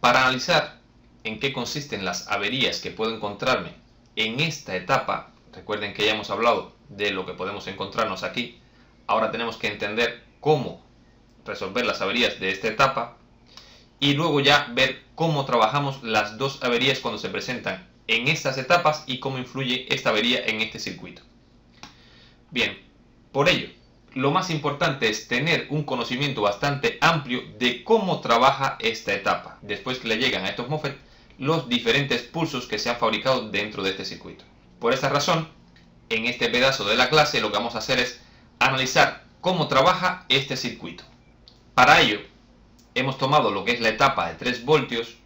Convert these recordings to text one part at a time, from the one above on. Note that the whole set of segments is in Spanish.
para analizar en qué consisten las averías que puedo encontrarme en esta etapa, recuerden que ya hemos hablado de lo que podemos encontrarnos aquí, ahora tenemos que entender cómo resolver las averías de esta etapa y luego ya ver cómo trabajamos las dos averías cuando se presentan en estas etapas y cómo influye esta avería en este circuito. Bien, por ello, lo más importante es tener un conocimiento bastante amplio de cómo trabaja esta etapa, después que le llegan a estos MOSFET los diferentes pulsos que se han fabricado dentro de este circuito. Por esta razón, en este pedazo de la clase lo que vamos a hacer es analizar cómo trabaja este circuito. Para ello, hemos tomado lo que es la etapa de 3 voltios,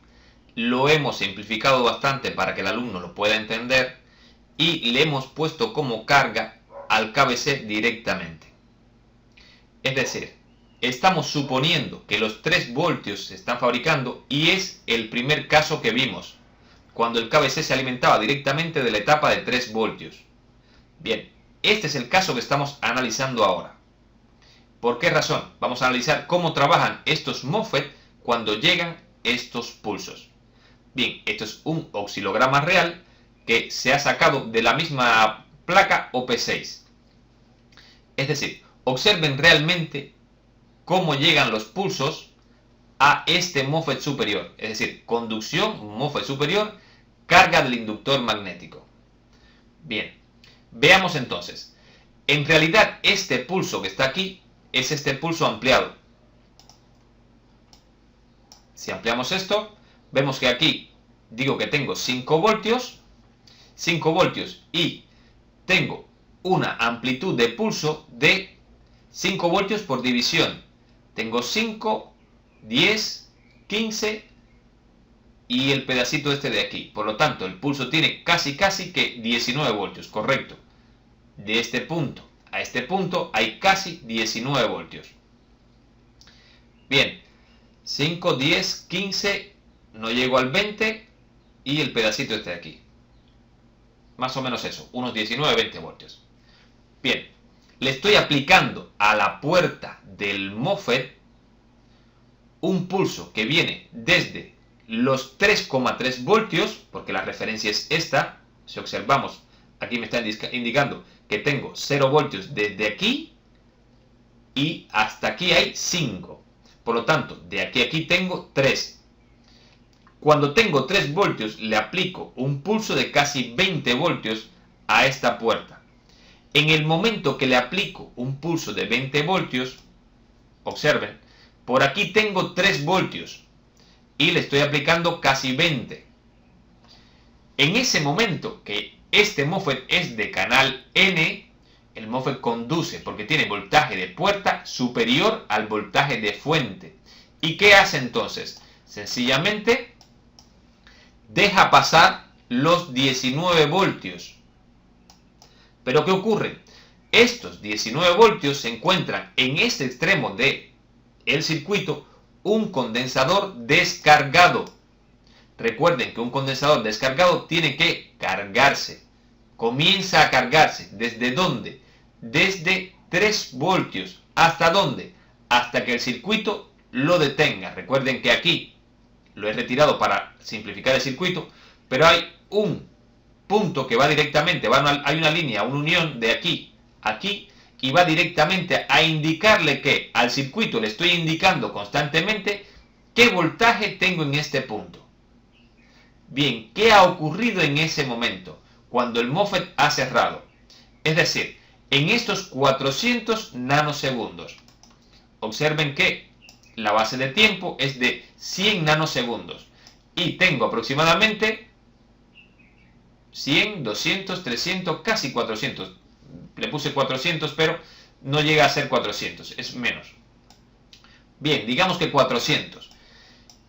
lo hemos simplificado bastante para que el alumno lo pueda entender y le hemos puesto como carga al KBC directamente. Es decir, estamos suponiendo que los 3 voltios se están fabricando y es el primer caso que vimos, cuando el KBC se alimentaba directamente de la etapa de 3 voltios. Bien, este es el caso que estamos analizando ahora. ¿Por qué razón? Vamos a analizar cómo trabajan estos MOSFET cuando llegan estos pulsos. Bien, esto es un oscilograma real que se ha sacado de la misma placa OP6. Es decir, observen realmente cómo llegan los pulsos a este MOSFET superior. Es decir, conducción, MOSFET superior, carga del inductor magnético. Bien, veamos entonces. En realidad este pulso que está aquí es este pulso ampliado. Si ampliamos esto, vemos que aquí digo que tengo 5 voltios y tengo una amplitud de pulso de 5 voltios por división. Tengo 5, 10, 15 y el pedacito este de aquí. Por lo tanto, el pulso tiene casi que 19 voltios, correcto. De este punto a este punto hay casi 19 voltios. Bien, 5, 10, 15, no llego al 20 y el pedacito este de aquí. Más o menos eso, unos 19, 20 voltios. Bien, le estoy aplicando a la puerta del MOSFET un pulso que viene desde los 3,3 voltios, porque la referencia es esta. Si observamos, aquí me está indicando que tengo 0 voltios desde aquí y hasta aquí hay 5. Por lo tanto, de aquí a aquí tengo 3. Cuando tengo 3 voltios, le aplico un pulso de casi 20 voltios a esta puerta. En el momento que le aplico un pulso de 20 voltios, observen, por aquí tengo 3 voltios y le estoy aplicando casi 20. En ese momento que este MOSFET es de canal N, el MOSFET conduce porque tiene voltaje de puerta superior al voltaje de fuente. ¿Y qué hace entonces? Sencillamente deja pasar los 19 voltios. ¿Pero qué ocurre? Estos 19 voltios se encuentran en este extremo del circuito un condensador descargado. Recuerden que un condensador descargado tiene que cargarse. Comienza a cargarse. ¿Desde dónde? Desde 3 voltios. ¿Hasta dónde? Hasta que el circuito lo detenga. Recuerden que aquí lo he retirado para simplificar el circuito, pero hay un punto que va directamente, hay una línea, una unión de aquí a aquí, y va directamente a indicarle que al circuito le estoy indicando constantemente qué voltaje tengo en este punto. Bien, ¿qué ha ocurrido en ese momento? Cuando el MOSFET ha cerrado. Es decir, en estos 400 nanosegundos. Observen que la base de tiempo es de 100 nanosegundos. Y tengo aproximadamente 100, 200, 300, casi 400. Le puse 400, pero no llega a ser 400, es menos. Bien, digamos que 400.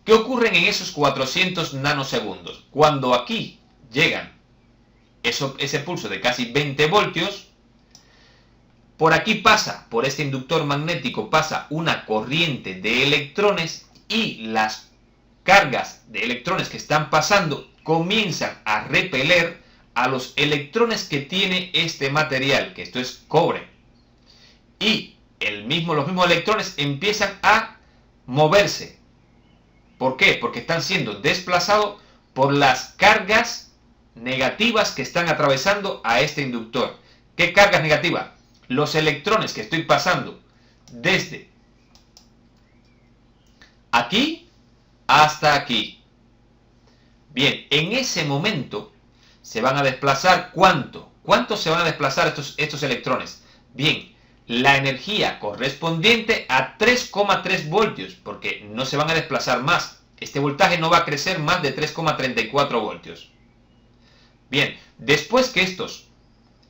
¿Qué ocurre en esos 400 nanosegundos? Cuando aquí llegan ese pulso de casi 20 voltios, por aquí pasa, por este inductor magnético, pasa una corriente de electrones y las cargas de electrones que están pasando comienzan a repeler a los electrones que tiene este material, que esto es cobre. Y los mismos electrones empiezan a moverse. ¿Por qué? Porque están siendo desplazados por las cargas negativas que están atravesando a este inductor. ¿Qué cargas negativas? Los electrones que estoy pasando desde aquí hasta aquí. Bien, en ese momento se van a desplazar ¿cuánto? ¿Cuánto se van a desplazar estos electrones? Bien, la energía correspondiente a 3,3 voltios, porque no se van a desplazar más. Este voltaje no va a crecer más de 3,34 voltios. Bien, después que estos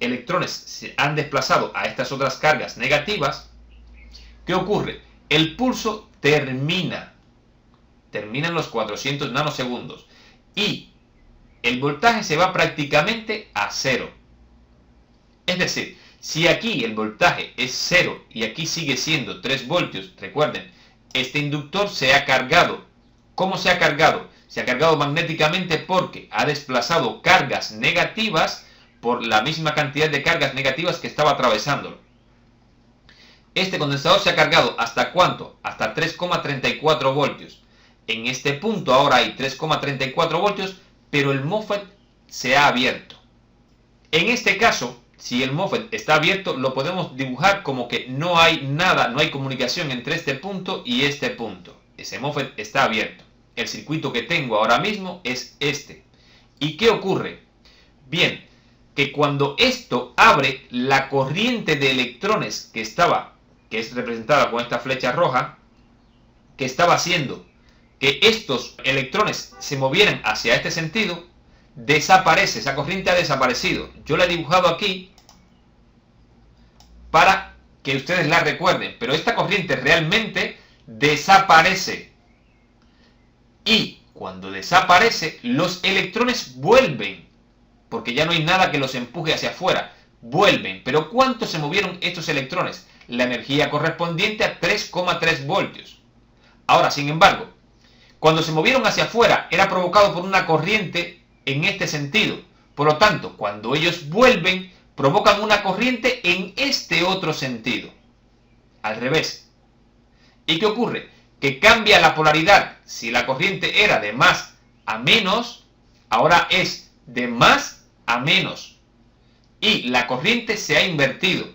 electrones se han desplazado a estas otras cargas negativas, ¿qué ocurre? El pulso termina en los 400 nanosegundos y el voltaje se va prácticamente a cero. Es decir, si aquí el voltaje es 0 y aquí sigue siendo 3 voltios, recuerden, este inductor se ha cargado. ¿Cómo se ha cargado? Se ha cargado magnéticamente porque ha desplazado cargas negativas por la misma cantidad de cargas negativas que estaba atravesándolo. Este condensador se ha cargado ¿hasta cuánto? Hasta 3,34 voltios. En este punto ahora hay 3,34 voltios, pero el MOSFET se ha abierto. En este caso, si el MOSFET está abierto, lo podemos dibujar como que no hay nada, no hay comunicación entre este punto y este punto. Ese MOSFET está abierto. El circuito que tengo ahora mismo es este. ¿Y qué ocurre? Bien, que cuando esto abre, la corriente de electrones que es representada con esta flecha roja, que estaba haciendo que estos electrones se movieran hacia este sentido, desaparece, esa corriente ha desaparecido. Yo la he dibujado aquí para que ustedes la recuerden, pero esta corriente realmente desaparece. Y cuando desaparece, los electrones vuelven, porque ya no hay nada que los empuje hacia afuera, vuelven. Pero ¿cuánto se movieron estos electrones? La energía correspondiente a 3,3 voltios. Ahora, sin embargo, cuando se movieron hacia afuera, era provocado por una corriente en este sentido. Por lo tanto, cuando ellos vuelven, provocan una corriente en este otro sentido. Al revés. ¿Y qué ocurre? Que cambia la polaridad. Si la corriente era de más a menos, ahora es de más a menos. Y la corriente se ha invertido.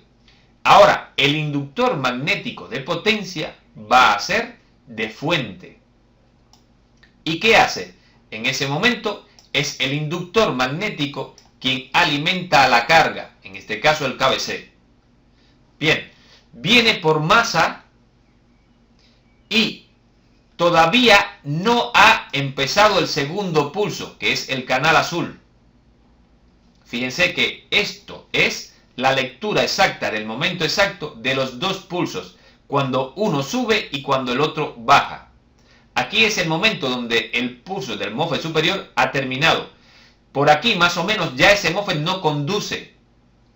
Ahora, el inductor magnético de potencia va a ser de fuente. ¿Y qué hace? En ese momento es el inductor magnético quien alimenta a la carga, en este caso el KBC. Bien, viene por masa y todavía no ha empezado el segundo pulso, que es el canal azul. Fíjense que esto es la lectura exacta del momento exacto de los dos pulsos, cuando uno sube y cuando el otro baja. Aquí es el momento donde el pulso del MOSFET superior ha terminado. Por aquí más o menos ya ese MOSFET no conduce.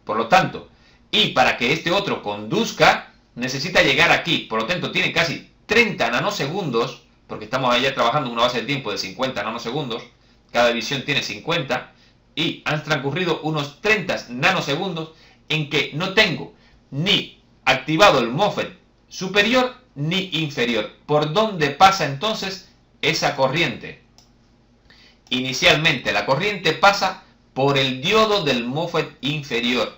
Por lo tanto, y para que este otro conduzca, necesita llegar aquí. Por lo tanto, tiene casi 30 nanosegundos, porque estamos allá trabajando en una base de tiempo de 50 nanosegundos. Cada división tiene 50. Y han transcurrido unos 30 nanosegundos en que no tengo ni activado el MOSFET superior ni inferior. ¿Por dónde pasa entonces esa corriente? Inicialmente la corriente pasa por el diodo del MOSFET inferior.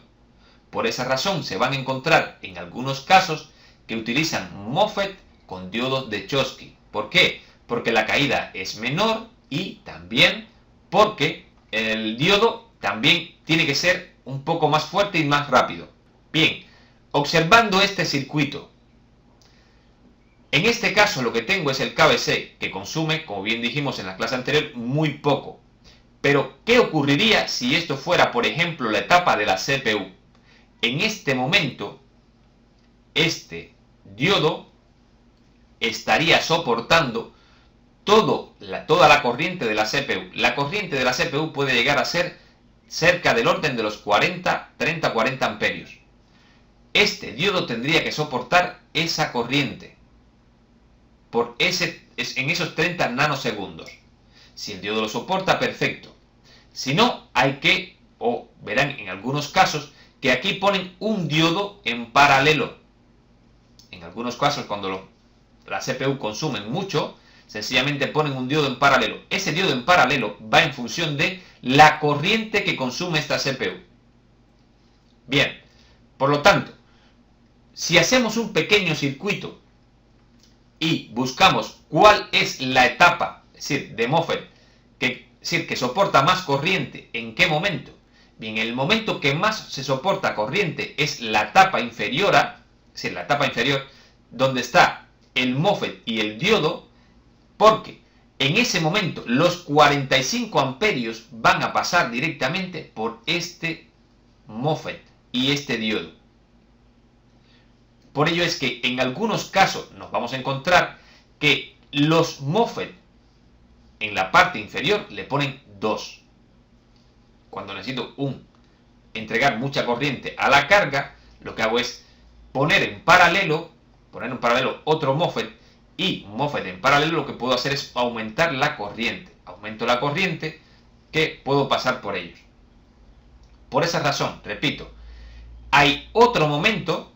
Por esa razón se van a encontrar en algunos casos que utilizan MOSFET con diodos de Schottky. ¿Por qué? Porque la caída es menor y también porque el diodo también tiene que ser un poco más fuerte y más rápido. Bien, observando este circuito, en este caso lo que tengo es el KBC, que consume, como bien dijimos en la clase anterior, muy poco. Pero, ¿qué ocurriría si esto fuera, por ejemplo, la etapa de la CPU? En este momento, este diodo estaría soportando toda la corriente de la CPU. La corriente de la CPU puede llegar a ser cerca del orden de los 30-40 amperios. Este diodo tendría que soportar esa corriente en esos 30 nanosegundos. Si el diodo lo soporta, perfecto. Si no, verán en algunos casos que aquí ponen un diodo en paralelo. En algunos casos, cuando la CPU consume mucho, sencillamente ponen un diodo en paralelo. Ese diodo en paralelo va en función de la corriente que consume esta CPU. Bien, por lo tanto, si hacemos un pequeño circuito y buscamos cuál es la etapa, es decir, de MOSFET, que soporta más corriente, ¿en qué momento? Bien, el momento que más se soporta corriente es la etapa inferior es decir, la etapa inferior, donde está el MOSFET y el diodo, porque en ese momento los 45 amperios van a pasar directamente por este MOSFET y este diodo. Por ello es que en algunos casos nos vamos a encontrar que los MOSFET en la parte inferior le ponen 2. Cuando necesito entregar mucha corriente a la carga, lo que hago es poner en paralelo otro MOSFET, y un MOSFET en paralelo lo que puedo hacer es aumentar la corriente. Aumento la corriente que puedo pasar por ellos. Por esa razón, repito, hay otro momento,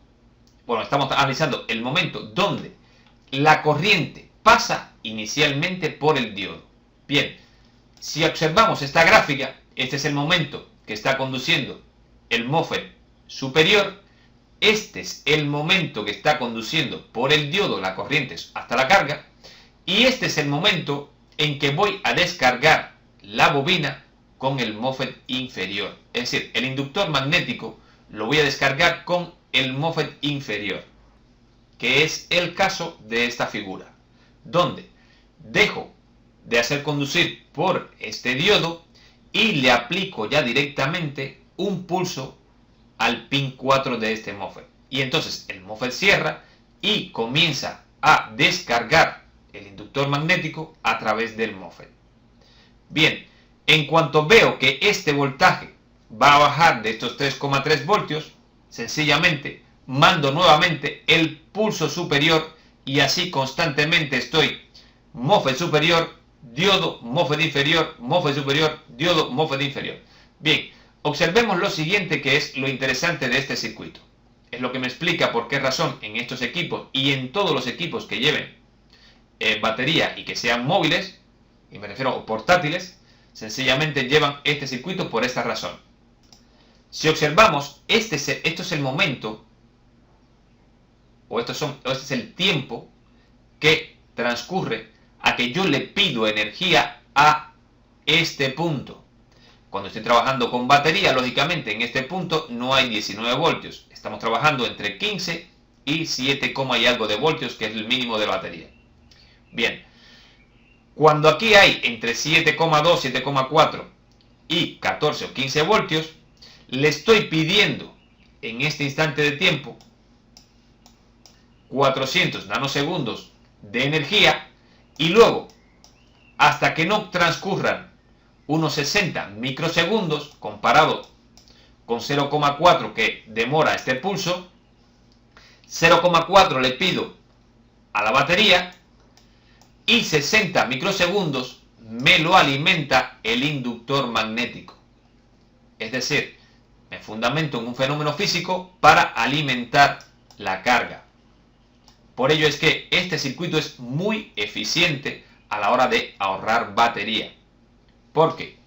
bueno, estamos analizando el momento donde la corriente pasa inicialmente por el diodo. Bien, si observamos esta gráfica, este es el momento que está conduciendo el MOSFET superior, este es el momento que está conduciendo por el diodo la corriente hasta la carga, y este es el momento en que voy a descargar la bobina con el MOSFET inferior. Es decir, el inductor magnético lo voy a descargar con el MOSFET inferior, que es el caso de esta figura, donde dejo de hacer conducir por este diodo y le aplico ya directamente un pulso al pin 4 de este MOSFET. Y entonces el MOSFET cierra y comienza a descargar el inductor magnético a través del MOSFET. Bien, en cuanto veo que este voltaje va a bajar de estos 3,3 voltios, sencillamente mando nuevamente el pulso superior, y así constantemente estoy MOSFET superior, diodo, MOSFET inferior, MOSFET superior, diodo, MOSFET inferior. Bien, observemos lo siguiente, que es lo interesante de este circuito. Es lo que me explica por qué razón en estos equipos y en todos los equipos que lleven batería y que sean móviles, y me refiero a portátiles, sencillamente llevan este circuito por esta razón. Si observamos, esto es el momento, o este es el tiempo que transcurre a que yo le pido energía a este punto. Cuando estoy trabajando con batería, lógicamente en este punto no hay 19 voltios. Estamos trabajando entre 15 y 7, y algo de voltios, que es el mínimo de batería. Bien, cuando aquí hay entre 7,2, 7,4 y 14 o 15 voltios, le estoy pidiendo en este instante de tiempo 400 nanosegundos de energía, y luego, hasta que no transcurran unos 60 microsegundos, comparado con 0,4 que demora este pulso, 0,4 le pido a la batería, y 60 microsegundos me lo alimenta el inductor magnético. Es decir, me fundamento en un fenómeno físico para alimentar la carga. Por ello es que este circuito es muy eficiente a la hora de ahorrar batería, porque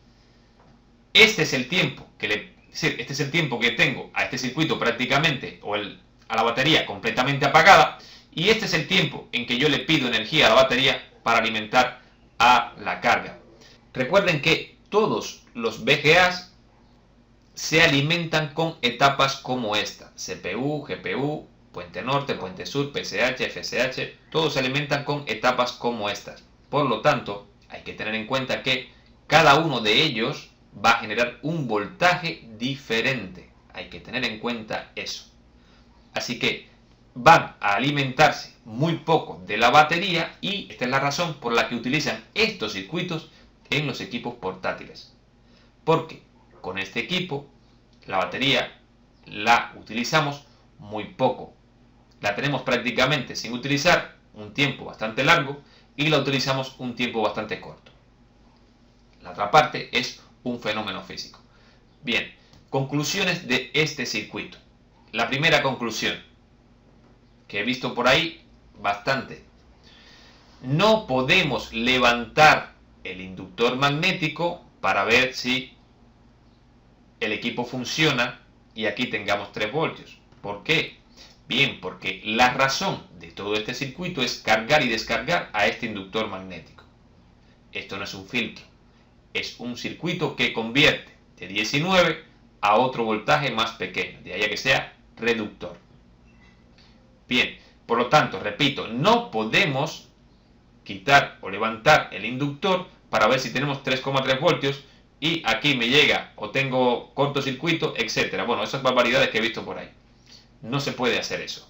este es el tiempo que tengo a este circuito prácticamente, a la batería completamente apagada, y este es el tiempo en que yo le pido energía a la batería para alimentar a la carga. Recuerden que todos los VGAs se alimentan con etapas como esta: CPU, GPU, puente norte, puente sur, PSH, FSH, todos se alimentan con etapas como estas. Por lo tanto, hay que tener en cuenta que cada uno de ellos va a generar un voltaje diferente. Hay que tener en cuenta eso. Así que van a alimentarse muy poco de la batería, y esta es la razón por la que utilizan estos circuitos en los equipos portátiles. Porque con este equipo la batería la utilizamos muy poco. La tenemos prácticamente sin utilizar un tiempo bastante largo, y la utilizamos un tiempo bastante corto. La otra parte es un fenómeno físico. Bien, conclusiones de este circuito. La primera conclusión, que he visto por ahí bastante: no podemos levantar el inductor magnético para ver si el equipo funciona y aquí tengamos 3 voltios. ¿Por qué? Bien, porque la razón de todo este circuito es cargar y descargar a este inductor magnético. Esto no es un filtro, es un circuito que convierte de 19 a otro voltaje más pequeño, de ahí a que sea reductor. Bien, por lo tanto, repito, no podemos quitar o levantar el inductor para ver si tenemos 3,3 voltios y aquí me llega o tengo cortocircuito, etcétera. Bueno, esas barbaridades que he visto por ahí. No se puede hacer eso,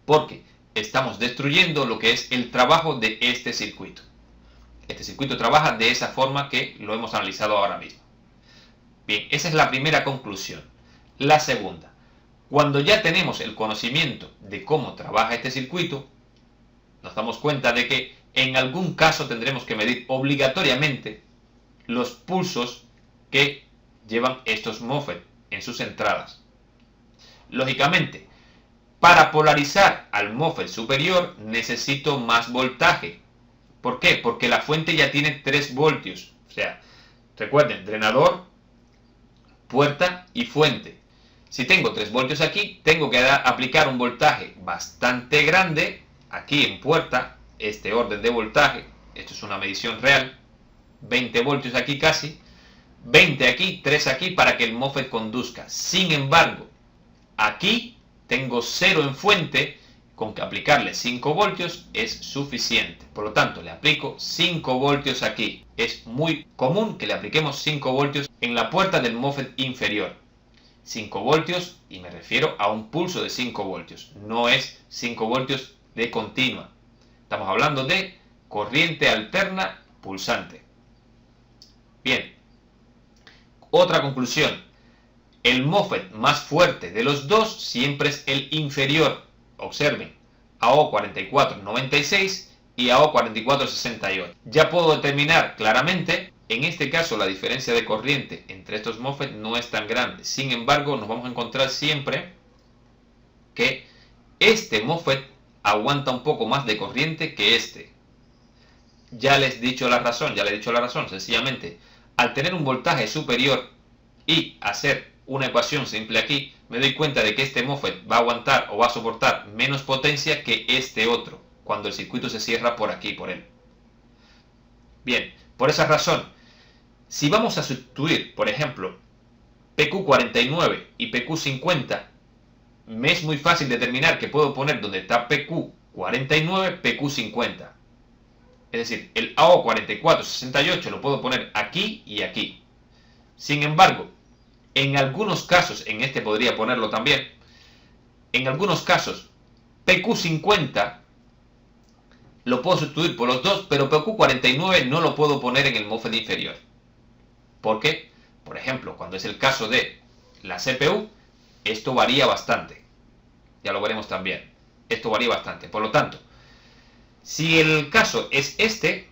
porque estamos destruyendo lo que es el trabajo de este circuito. Este circuito trabaja de esa forma que lo hemos analizado ahora mismo. Bien, esa es la primera conclusión. La segunda, cuando ya tenemos el conocimiento de cómo trabaja este circuito, nos damos cuenta de que en algún caso tendremos que medir obligatoriamente los pulsos que llevan estos MOSFET en sus entradas. Lógicamente, para polarizar al MOSFET superior necesito más voltaje. ¿Por qué? Porque la fuente ya tiene 3 voltios. O sea, recuerden, drenador, puerta y fuente. Si tengo 3 voltios aquí, tengo que aplicar un voltaje bastante grande aquí en puerta, este orden de voltaje, esto es una medición real, 20 voltios aquí casi, 20 aquí, 3 aquí para que el MOSFET conduzca. Sin embargo, aquí tengo 0 en fuente, con que aplicarle 5 voltios es suficiente. Por lo tanto, le aplico 5 voltios aquí. Es muy común que le apliquemos 5 voltios en la puerta del MOSFET inferior. 5 voltios, y me refiero a un pulso de 5 voltios. No es 5 voltios de continua. Estamos hablando de corriente alterna pulsante. Bien. Otra conclusión. El MOSFET más fuerte de los dos siempre es el inferior. Observen, AO4496 y AO4468. Ya puedo determinar claramente, en este caso la diferencia de corriente entre estos MOSFET no es tan grande. Sin embargo, nos vamos a encontrar siempre que este MOSFET aguanta un poco más de corriente que este. Ya les he dicho la razón, sencillamente, al tener un voltaje superior y hacer una ecuación simple aquí, me doy cuenta de que este MOSFET va a aguantar o va a soportar menos potencia que este otro, cuando el circuito se cierra por aquí, por él. Bien, por esa razón, si vamos a sustituir, por ejemplo, PQ49 y PQ50, me es muy fácil determinar que puedo poner donde está PQ49, PQ50. Es decir, el AO4468 lo puedo poner aquí y aquí. Sin embargo, en algunos casos, en este podría ponerlo también, en algunos casos, PQ50 lo puedo sustituir por los dos, pero PQ49 no lo puedo poner en el MOSFET inferior. ¿Por qué? Por ejemplo, cuando es el caso de la CPU, esto varía bastante. Ya lo veremos también. Esto varía bastante. Por lo tanto, si el caso es este,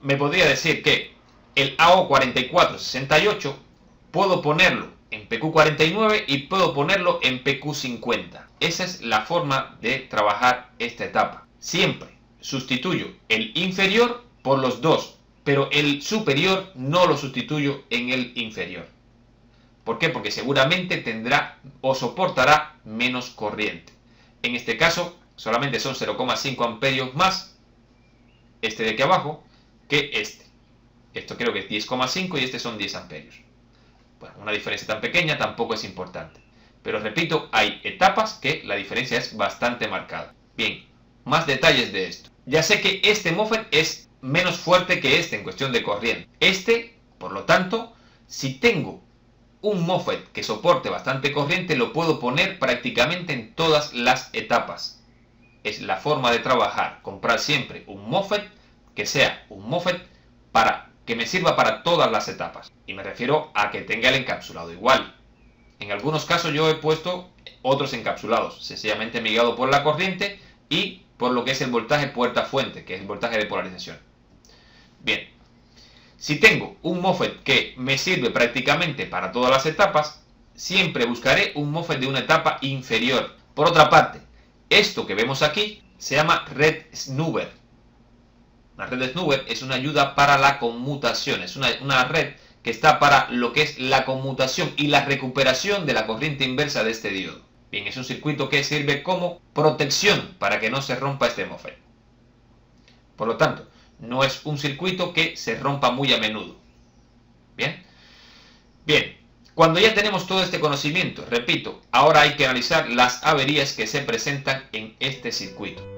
me podría decir que el AO4468 puedo ponerlo en PQ49 y puedo ponerlo en PQ50. Esa es la forma de trabajar esta etapa. Siempre sustituyo el inferior por los dos, pero el superior no lo sustituyo en el inferior. ¿Por qué? Porque seguramente tendrá o soportará menos corriente. En este caso, solamente son 0,5 amperios más, este de aquí abajo, que este. Esto creo que es 10,5 y este son 10 amperios. Bueno, una diferencia tan pequeña tampoco es importante. Pero repito, hay etapas que la diferencia es bastante marcada. Bien, más detalles de esto. Ya sé que este MOSFET es menos fuerte que este en cuestión de corriente. Este, por lo tanto, si tengo un MOSFET que soporte bastante corriente, lo puedo poner prácticamente en todas las etapas. Es la forma de trabajar, comprar siempre un MOSFET que sea un MOSFET que me sirva para todas las etapas. Y me refiero a que tenga el encapsulado igual. En algunos casos yo he puesto otros encapsulados, sencillamente migado por la corriente y por lo que es el voltaje puerta-fuente, que es el voltaje de polarización. Bien, si tengo un MOSFET que me sirve prácticamente para todas las etapas, siempre buscaré un MOSFET de una etapa inferior. Por otra parte, esto que vemos aquí se llama red snubber. Una red snubber es una ayuda para la conmutación, es una red que está para lo que es la conmutación y la recuperación de la corriente inversa de este diodo. Bien, es un circuito que sirve como protección para que no se rompa este MOSFET. Por lo tanto, no es un circuito que se rompa muy a menudo. Bien, bien, cuando ya tenemos todo este conocimiento, repito, ahora hay que analizar las averías que se presentan en este circuito.